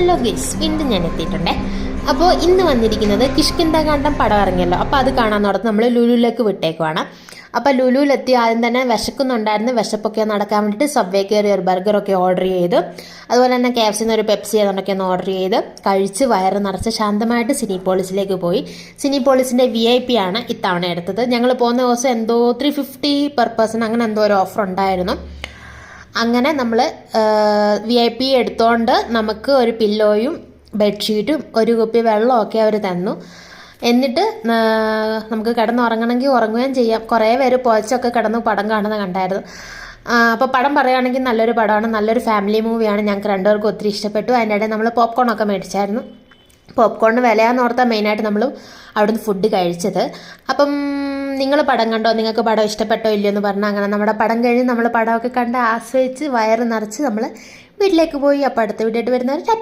Hello guys, വീണ്ടും ഞാൻ എത്തിയിട്ടുണ്ടേ. അപ്പോൾ ഇന്ന് വന്നിരിക്കുന്നത് കിഷ്കിന്ധാകാന്ഡം പടം ഇറങ്ങിയല്ലോ, അപ്പോൾ അത് കാണാൻ നടത്ത് നമ്മൾ ലുലുവിലേക്ക് വിട്ടേക്കുവാണ്. അപ്പോൾ ലുലുവിലെത്തി ആദ്യം തന്നെ വിശക്കുന്നുണ്ടായിരുന്നു. വിശപ്പൊക്കെ നടക്കാൻ വേണ്ടിയിട്ട് സബ്വേ കയറി ഒരു ബർഗറൊക്കെ ഓർഡർ ചെയ്ത്, അതുപോലെ തന്നെ KFC ഒരു പെപ്സി അതൊക്കെ ഒന്ന് ഓർഡർ ചെയ്ത് കഴിച്ച് വയറ് നിറച്ച് ശാന്തമായിട്ട് സിനിപോളിസിലേക്ക് പോയി. സിനിപോളിസിൻ്റെ VIP ആണ് ഇത്തവണ എടുത്തത്. ഞങ്ങൾ പോകുന്ന ദിവസം എന്തോ 350 പെർ പേഴ്സൺ അങ്ങനെ എന്തോ ഒരു ഓഫർ ഉണ്ടായിരുന്നു. അങ്ങനെ നമ്മൾ VIP എടുത്തോണ്ട് നമുക്ക് ഒരു പില്ലോയും ബെഡ്ഷീറ്റും ഒരു കുപ്പി വെള്ളമൊക്കെ അവർ തന്നു. എന്നിട്ട് നമുക്ക് കിടന്നുറങ്ങണമെങ്കിൽ ഉറങ്ങുകയും ചെയ്യാം. കുറേ പേര് പോച്ചൊക്കെ കിടന്ന് പടം കാണുന്ന കണ്ടായിരുന്നു. അപ്പോൾ പടം പറയുകയാണെങ്കിൽ നല്ലൊരു പടമാണ്, നല്ലൊരു ഫാമിലി മൂവിയാണ്. ഞങ്ങൾക്ക് രണ്ടുപേർക്കും ഒത്തിരി ഇഷ്ടപ്പെട്ടു. അതിൻ്റെ ഇടയിൽ നമ്മൾ പോപ്കോണൊക്കെ മേടിച്ചായിരുന്നു. പോപ്കോണിന് വിലയാന്ന് ഓർത്താൽ മെയിനായിട്ട് നമ്മൾ അവിടുന്ന് ഫുഡ് കഴിച്ചത്. അപ്പം നിങ്ങൾ പടം കണ്ടോ, നിങ്ങൾക്ക് പടം ഇഷ്ടപ്പെട്ടോ ഇല്ലയോ എന്ന് പറഞ്ഞാൽ അങ്ങനെ നമ്മുടെ പടം കഴിഞ്ഞ് നമ്മൾ പടമൊക്കെ കണ്ട് ആസ്വദിച്ച് വയറ് നിറച്ച് നമ്മൾ വീട്ടിലേക്ക് പോയി. അപ്പോൾ അടുത്ത വീഡിയോ ആയിട്ട് വരുന്നവർ ടാറ്റ.